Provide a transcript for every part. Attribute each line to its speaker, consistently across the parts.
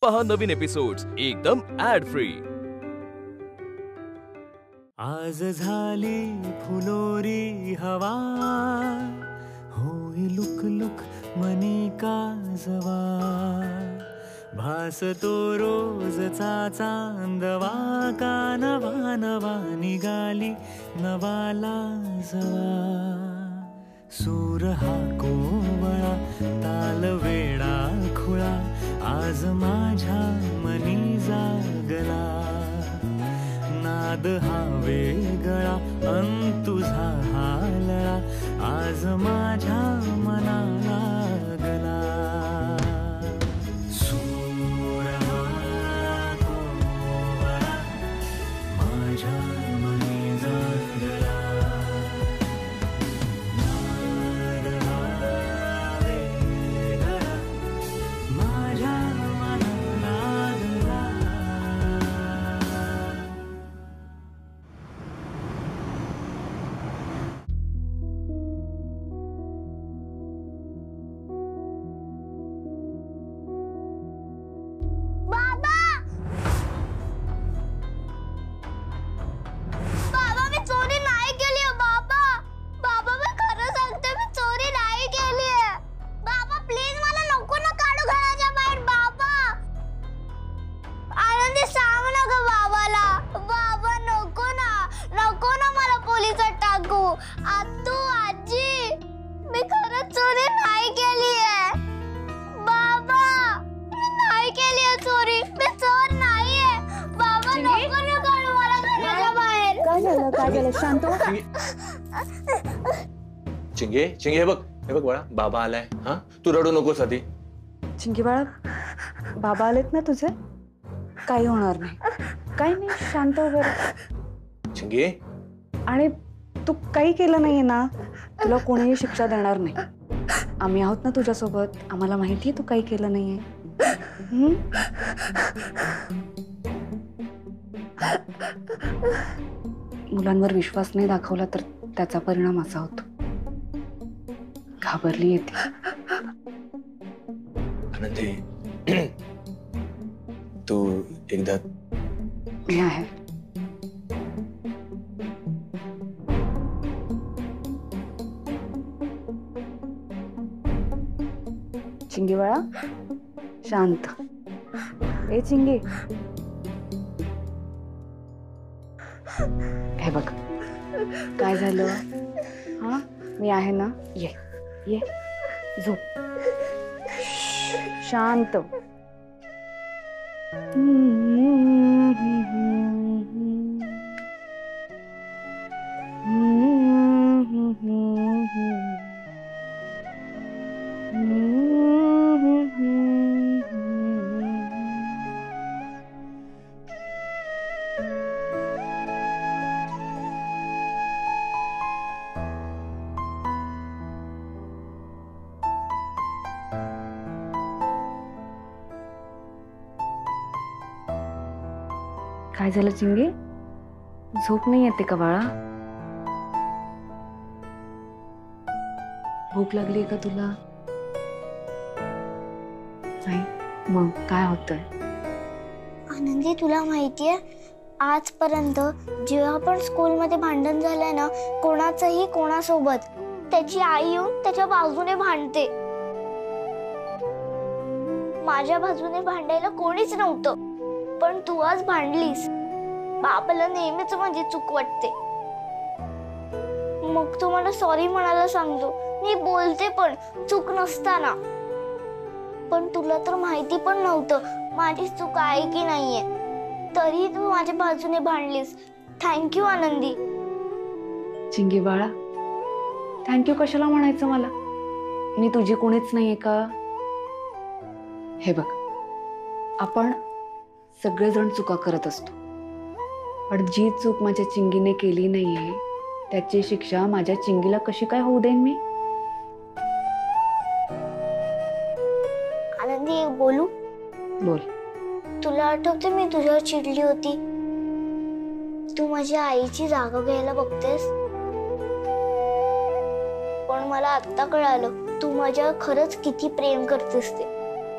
Speaker 1: पहा नवीन एपिसोड्स एकदम add free.
Speaker 2: आज झाली फुलोरी हवा, होई लुक लुक मनी काजवा, भासतो रोजचा चांदवा, कानवा नवा निघाली नवाला जवा, सूर हा कोवळा ताल वेडा खुळा, आज माझ्या मनी जागला, नाद हा वेगळा अन तुझा हा लळा, आज माझ्या मनाला लागला, सूर हा कोवळा माझ्या मनी जागला, नाद हा वेगळा माझ्या मनाला लागला.
Speaker 3: शांत हो.
Speaker 4: चिंगे चिंगे हे बघ बाळा, बाबा आलाय. हा तू रडू नकोस आधी.
Speaker 3: चिंगी बाळा, बाबा आलेत ना तुझे, काही होणार नाही. काही नाही, शांत हो बरं.
Speaker 4: चिंगे, आणि
Speaker 3: तू काही केलं नाहीये ना, तुला कोणीही शिक्षा देणार नाही. आम्ही आहोत ना तुझ्यासोबत. आम्हाला माहितीये तू काही केलं नाहीये. मुलांवर विश्वास नाही दाखवला तर त्याचा परिणाम असा होतो. घाबरली येते.
Speaker 4: आनंदी, तू एकदा.
Speaker 3: मी आहे. चिंगी बाळा, शांत. ए चिंगी, हे बघ काय झालं. हा मी आहे ना, ये ये झोप. शांत. काय झालं चिंगे, झोप नाही येते का बाळा? भूक लागली का तुला? नाही, मग काय होतंय?
Speaker 5: आनंदी, तुला माहितीये आजपर्यंत जेव्हा पण स्कूलमध्ये भांडण झालंय ना, कोणाचंही कोणासोबत, त्याची आई येऊन त्याच्या बाजूने भांडते. माझ्या बाजूने भांडायला कोणीच नव्हतं, पण तू आज भांडलीस. बाबाला नेहमीच माझी चूक वाटते. मग तू मला सॉरी म्हणायला सांगतो. मी बोलते पण चूक नसताना. पण तुला तर माहिती पण नव्हतं माझी चूक आहे की नाहीये, तरी तू माझ्या बाजूने भांडलीस. थँक्यू आनंदी.
Speaker 3: चिंगी बाळा, थँक्यू कशाला म्हणायचं मला? मी तुझी कोणीच नाहीये का? हे बघ, आपण सगळेजण चुका करत असतो, पण जी चूक माझ्या चिंगीने केली नाहीये त्याची शिक्षा माझ्या चिंगीला कशी काय होऊ देईन मी?
Speaker 5: आनंदी, बोलू?
Speaker 3: बोल.
Speaker 5: तुला आठवते मी तुझ्यावर चिडली होती. तू माझ्या आईची जागा घ्यायला बघतेस. पण मला आता कळालं तू माझ्यावर खरंच किती प्रेम करतेस ते,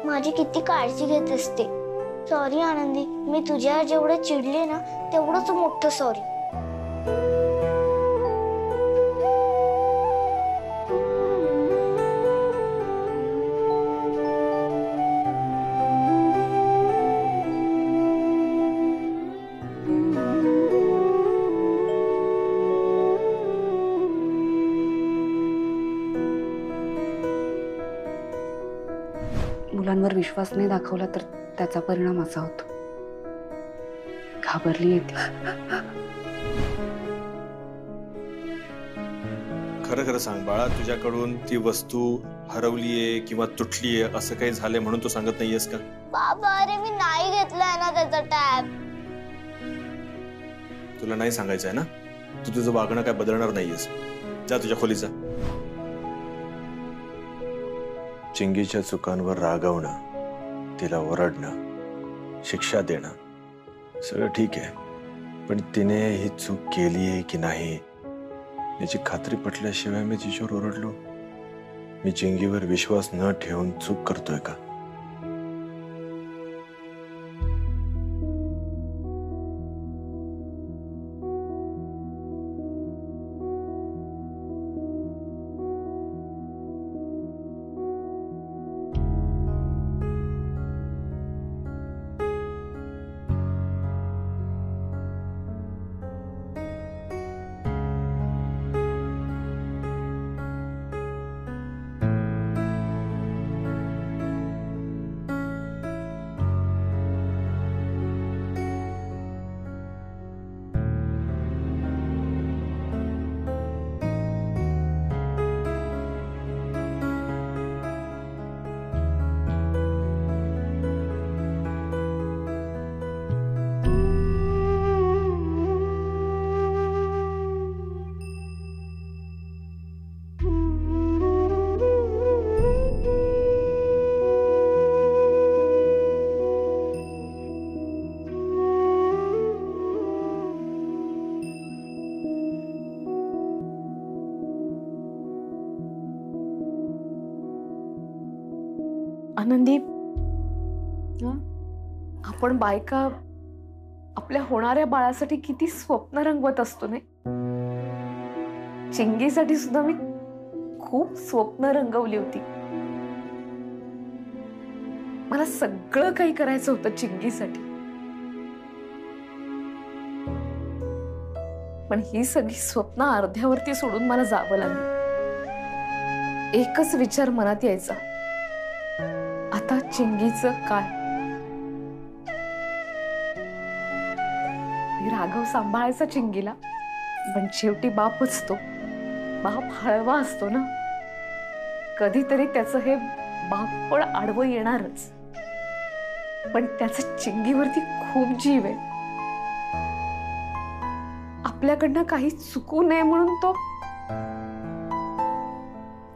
Speaker 5: माझी किती काळजी घेतेस ते. सॉरी आनंदी, मी तुझ्यावर जेवढं चिडले ना तेवढंच मोठं सॉरी.
Speaker 3: मुलांवर विश्वास नाही दाखवला तर त्याचा परिणाम असा होतो. घाबरली येते.
Speaker 4: खरं खरं सांग बाळा, तुझ्याकडून ती वस्तू हरवलीये किंवा तुटलीये असं काही झालंय म्हणून तू सांगत नाहीयेस का?
Speaker 5: बाबा अरे मी नाही घेतलाय ना त्याचा टॅब.
Speaker 4: तुला नाही सांगायचंय ना? तू तुझं वागणं काय बदलणार नाहीयेस. जा तुझ्या खोलीत जा. चिंगीच्या चुकांवर रागवणं, तिला ओरडणं, शिक्षा देणं सगळं ठीक आहे, पण तिने ही चूक केली आहे की नाही याची खात्री पटल्याशिवाय मी तिच्यावर ओरडलो? मी चिंगीवर विश्वास न ठेवून चूक करतोय का?
Speaker 3: आनंदी, आपण बायका आपल्या होणाऱ्या बाळासाठी किती स्वप्न रंगवत असतो नाही. चिंगीसाठी सुद्धा मी खूप स्वप्न रंगवली होती. मला सगळं काही करायचं होतं चिंगीसाठी, पण ही सगळी स्वप्न अर्ध्यावरती सोडून मला जावं लागलं. एकच विचार मनात यायचा, आता चिंगीचं काय? राघव सांभाळायचा चिंगीला, पण शेवटी बापच तो. बाप हळवा असतो ना, कधीतरी त्याचं हे बापपण आडवं येणारच. पण त्याचं चिंगीवरती खूप जीव आहे. आपल्याकडनं काही चुकू नये म्हणून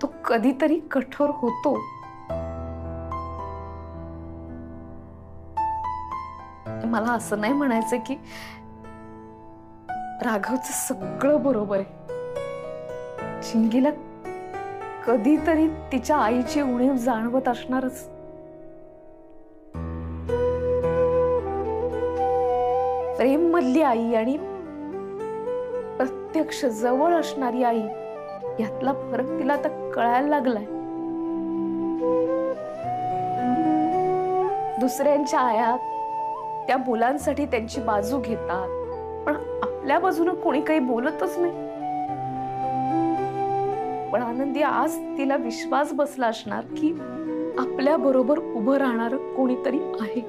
Speaker 3: तो कधीतरी कठोर होतो. मला असं नाही म्हणायचं की राघवचं सगळं बरोबर आहे. चिंगीला कधीतरी तिच्या आईची उणीव जाणवत असणारच. प्रेम मधली आई आणि प्रत्यक्ष जवळ असणारी आई यातला फरक तिला आता कळायला लागलाय. दुसऱ्यांच्या आया त्या मुलांसाठी त्यांची बाजू घेतात, पण आपल्या बाजूने कोणी काही बोलतच नाही. पण आनंदी, आज तिला विश्वास बसला असणार की आपल्या बरोबर उभं राहणार कोणीतरी आहे.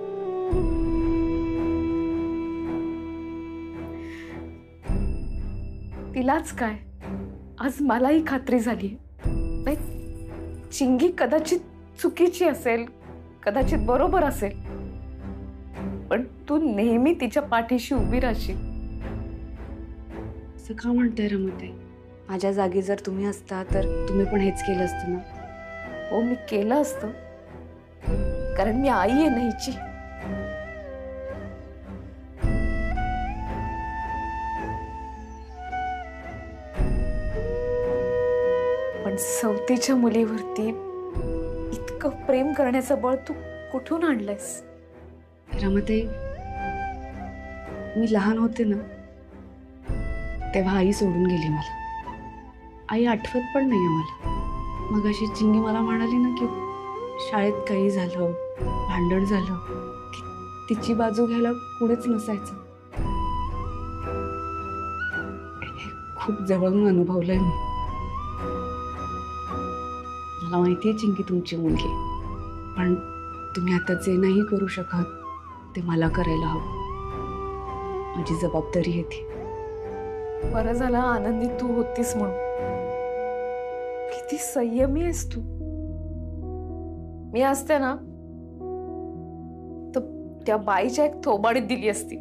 Speaker 3: तिलाच काय, आज मलाही खात्री झाली. नाही, चिंगी कदाचित चुकीची असेल, कदाचित बरोबर असेल, पण तू नेहमी तिच्या पाठीशी उभी राहशील. असं का म्हणते रमते? माझ्या जागी जर तुम्ही असता तर तुम्ही पण हेच केलं असतं ना?
Speaker 6: हो, मी केलं असतं, कारण मी आई आहे ना हिची. पण सवतीच्या मुलीवरती इतकं प्रेम करण्याचं बळ तू कुठून आणलंयस?
Speaker 3: रमाताई, मी लहान होते ना तेव्हा आई सोडून गेली मला. आई आठवत पण नाहीये मला. मग अशी चिंगी मला म्हणाली ना की शाळेत काही झालं, भांडण झालं की तिची बाजू घ्यायला कुणीच नसायचं. हे खूप जवळून अनुभवलंय मी. मला माहितीये चिंगी तुमची मुलगी आहे, पण तुम्ही आता जे नाही करू शकत ते मला करायला हवं. माझी जबाबदारी आहे ती.
Speaker 6: बरं झालं आनंदी तू होतीस म्हणून. किती संयमी आहेस तू. मी असते ना तर त्या बाईच्या एक थोबाडीत दिली असती.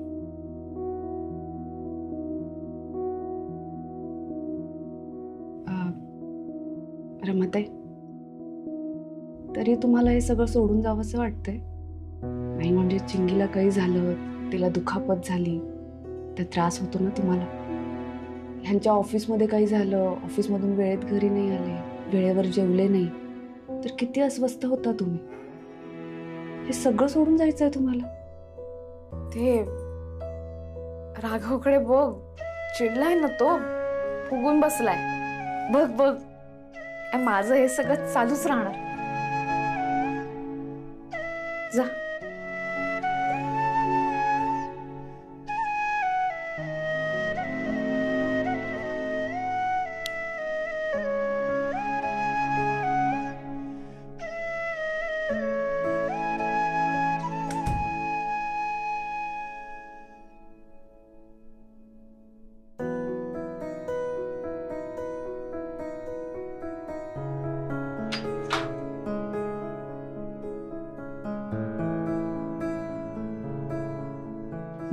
Speaker 3: रमाताई, तरी तुम्हाला हे सगळं सोडून जावंसं वाटतंय? नाही म्हणजे चिंगीला काही झालं, तिला दुखापत झाली तर त्रास होतो ना तुम्हाला. ह्यांच्या ऑफिसमध्ये काही झालं, ऑफिसमधून वेळेत घरी नाही आले, वेळेवर जेवले नाही तर किती अस्वस्थ होता तुम्ही. हे सगळं सोडून जायचंय तुम्हाला?
Speaker 6: ते राघवकडे बघ, चिडलाय ना तो, फुगून बसलाय. बघ बघ, माझं हे सगळं चालूच राहणार. जा.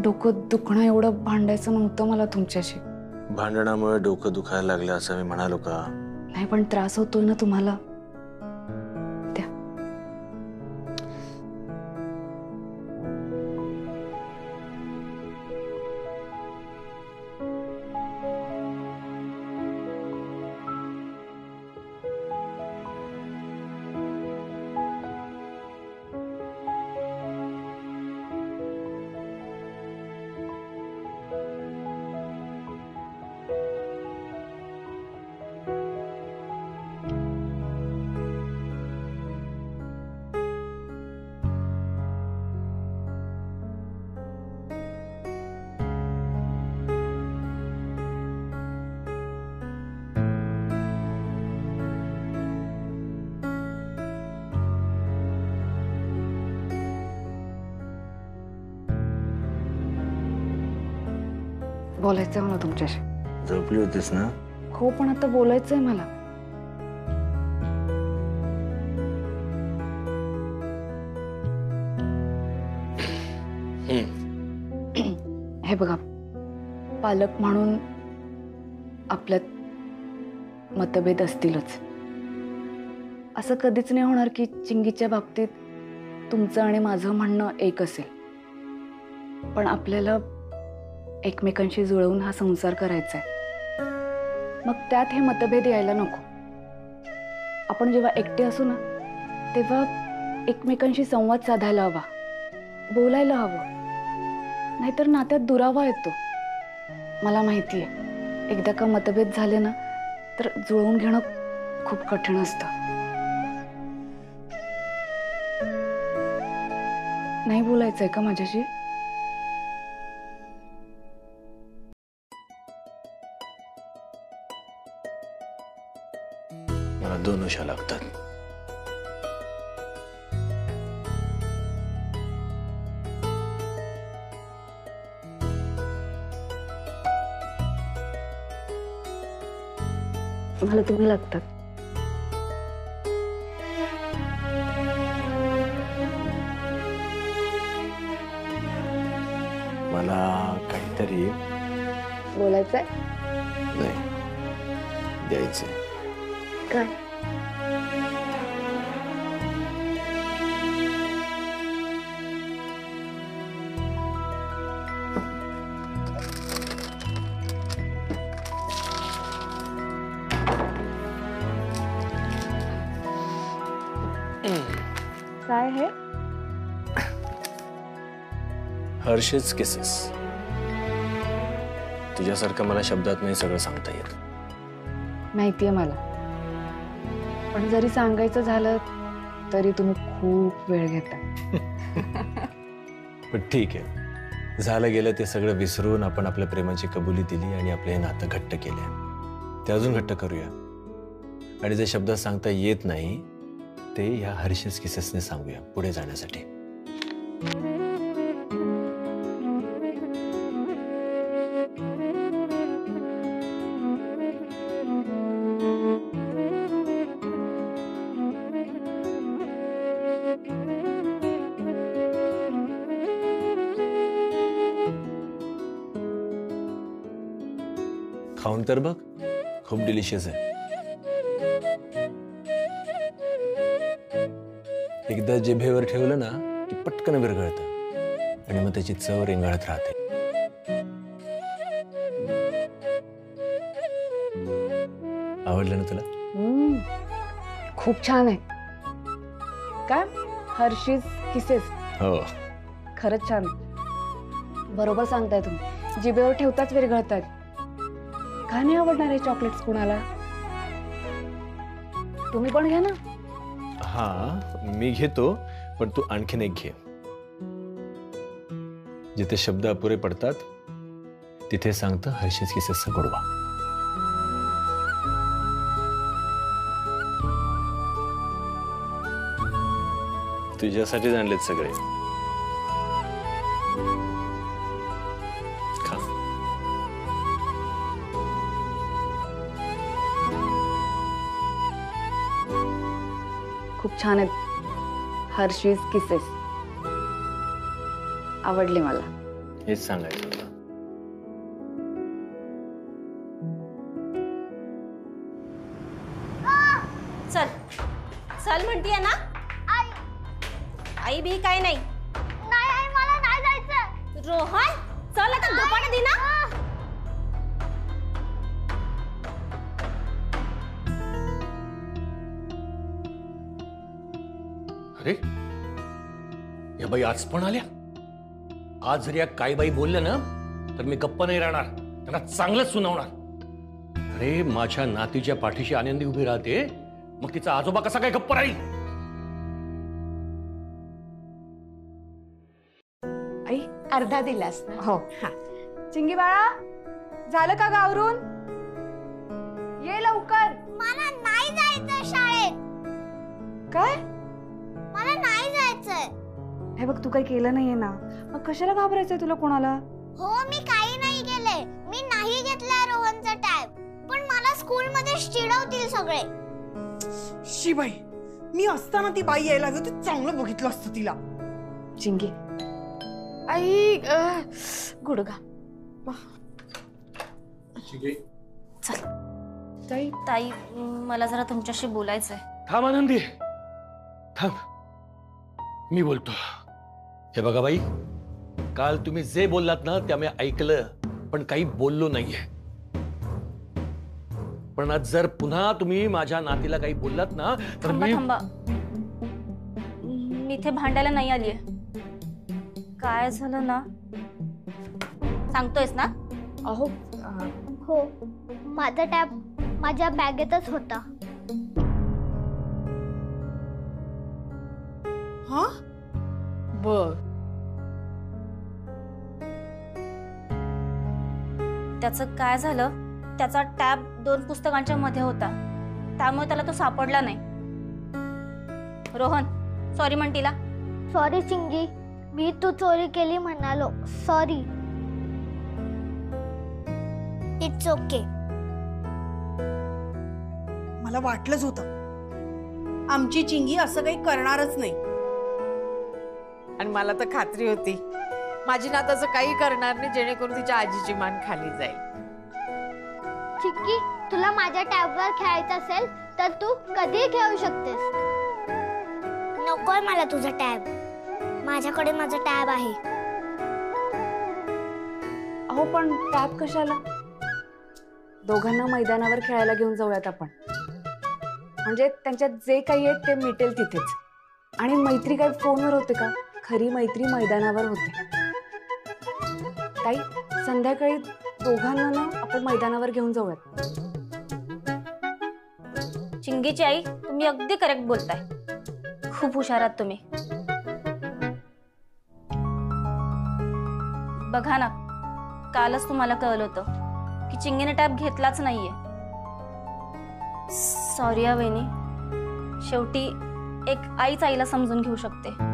Speaker 3: डोकं दुखणं एवढं भांडायचं नव्हतं मला तुमच्याशी.
Speaker 4: भांडणामुळे डोकं दुखायला लागलं असं मी म्हणालो का?
Speaker 3: नाही, पण त्रास होतोय ना तुम्हाला. त्या बोलायचंय मला तुमच्याशी.
Speaker 4: झोपली होतीस ना?
Speaker 3: हो, पण आता बोलायचंय मला. हे बघा, पालक म्हणून आपल्यात मतभेद असतीलच. असं कधीच नाही होणार की चिंगीच्या बाबतीत तुमचं आणि माझं म्हणणं एक असेल. पण आपल्याला एकमेकांशी जुळवून हा संसार करायचा आहे. मग त्यात हे मतभेद यायला नको. आपण जेव्हा एकटे असू ना तेव्हा एकमेकांशी संवाद साधायला हवा, बोलायला हवं. नाहीतर नात्यात दुरावा येतो. मला माहिती आहे, एकदा का मतभेद झाले ना तर जुळवून घेणं खूप कठीण असतं. नाही बोलायचंय का माझ्याशी?
Speaker 4: मला 2 उशा लागतात.
Speaker 3: मला तुम्ही लागतात.
Speaker 4: मला काहीतरी
Speaker 3: बोलायचंय?
Speaker 4: नाही, द्यायचंय.
Speaker 3: काय? काय आहे?
Speaker 4: हर्षेच किसेस. तुझ्यासारखं मला शब्दात नाही सगळं सांगता येत.
Speaker 3: माहितीये मला, पण जरी सांगायचं झालं तरी तुम्ही खूप वेळ घेता.
Speaker 4: पण ठीक आहे, झालं गेलं ते सगळं विसरून आपण आपल्या प्रेमाची कबुली दिली आणि आपले हे नातं घट्ट केले. ते अजून घट्ट करूया. आणि जे शब्दात सांगता येत नाही ते ह्या हर्षेस किसेसने सांगूया पुढे जाण्यासाठी. खाऊन तर बघ, खूप डिलिशियस आहे. एकदा जिभेवर ठेवलं ना की पटकन विरघळतं आणि मग त्याची चव रेंगाळत राहते. आवडलं ना तुला?
Speaker 3: खूप छान आहे. काय हर्षीज किसेस?
Speaker 4: हो.
Speaker 3: खरंच छान. बरोबर सांगताय तुम्ही, जिभेवर ठेवताच विरघळतात. का नाही आवडणार आहे चॉकलेट्स कुणाला? तुम्ही पण घ्या ना.
Speaker 4: हा मी घेतो, पण तू आणखीन एक घे. जिथे शब्द अपुरे पडतात तिथे सांगतं हर्षीज किसेसचा गोडवा. तुझ्यासाठीच आणलेत सगळे. खा.
Speaker 3: खूप छान आहेत हर्षीज किसेस. आवडले मला.
Speaker 4: हेच सांगायचं होतं.
Speaker 7: चल चल म्हणतीये ना. आई बी काय नाही.
Speaker 5: नाही आई, मला नाही जायचं.
Speaker 7: रोहन चल आता धपाटे दे ना.
Speaker 8: अरे या बाई आज पण आल्या. आज जर या काय बाई बोलल्या ना तर मी गप्प नाही राहणार, त्यांना चांगलंच सुनावणार. अरे माझ्या नातीच्या पाठीशी आनंदी उभी राहते, मग तिचा आजोबा कसा काय गप्प राहील?
Speaker 3: आई
Speaker 6: अर्धा दिलास ना.
Speaker 3: हो. चिंगी बाळा, झालं का गावरून? ये लवकर.
Speaker 5: मला नाही जायचं शाळेत.
Speaker 3: काय?
Speaker 5: मला नाही जायचंय.
Speaker 3: हे बघ, तू काही केलं नाहीये ना, मग कशाला घाबरायचंय तुला कोणाला?
Speaker 5: हो मी काही नाही केलंय. मी नाही घेतला रोहनचा टॅब, पण मला स्कूल मध्ये चिडवतील सगळे.
Speaker 9: शिबाई, मी असताना ती बाई यायला हवी होती, चांगलं बघितलं असतं तिला.
Speaker 3: चिंगी
Speaker 6: आई गुडगा.
Speaker 7: चल
Speaker 6: ताई
Speaker 7: ताई, मला जरा तुमच्याशी बोलायचंय.
Speaker 8: थांब आनंदी, थांब, मी बोलतो. हे बघा बाई, काल तुम्ही जे बोललात ना ते आम्ही ऐकलं, पण काही बोललो नाहीये. पण आज जर पुन्हा तुम्ही माझ्या नातीला काही बोललात ना तर
Speaker 7: थांबा
Speaker 8: मी
Speaker 7: थांबा, मी इथे भांडायला नाही आलीये. काय झालं ना सांगतोयस ना?
Speaker 3: अहो
Speaker 5: हो, माझा टॅब माझ्या बॅगेतच होता.
Speaker 9: हा बर.
Speaker 7: त्याचं काय झालं, त्याचा टॅब 2 पुस्तकांच्या मध्ये होता, त्यामुळे त्याला तो सापडला नाही. रोहन सॉरी म्हण तिला.
Speaker 5: सॉरी चिंगी, मी तू चोरी केली म्हणालो. सॉरी. It's okay.
Speaker 9: मला वाटलंच होतं आमची चिंगी असं काही करणारच नाही.
Speaker 6: आणि मला तर खात्री होती माझी नात असं काही करणार नाही जेणेकरून तिच्या आजीची मान खाली जाईल.
Speaker 5: चिक्की, तुला माझ्या टॅबवर खेळायचं असेल तर तू कधीही खेळू शकतेस. नकोय मला तुझा टॅब. माझ्याकडे माझा टॅब आहे.
Speaker 3: अहो पण टॅब कशाला? दोघांना मैदानावर खेळायला घेऊन जाऊयात आपण. म्हणजे त्यांच्यात जे काही आहे ते मिटेल तिथेच. आणि मैत्री काय फोनवर होते का? खरी मैत्री मैदानावर होते. ताई, संध्याकाळी दोघांना ना आपण मैदानावर घेऊन जाऊयात.
Speaker 7: चिंगीची आई, तुम्ही अगदी करेक्ट बोलताय. खूप हुशार आहात तुम्ही. बघा ना, कालच तुम्हाला कळलं होतं की चिंगीने टॅब घेतलाच नाहीये. सॉरी वहिनी, शेवटी एक आईच आईला समजून घेऊ शकते.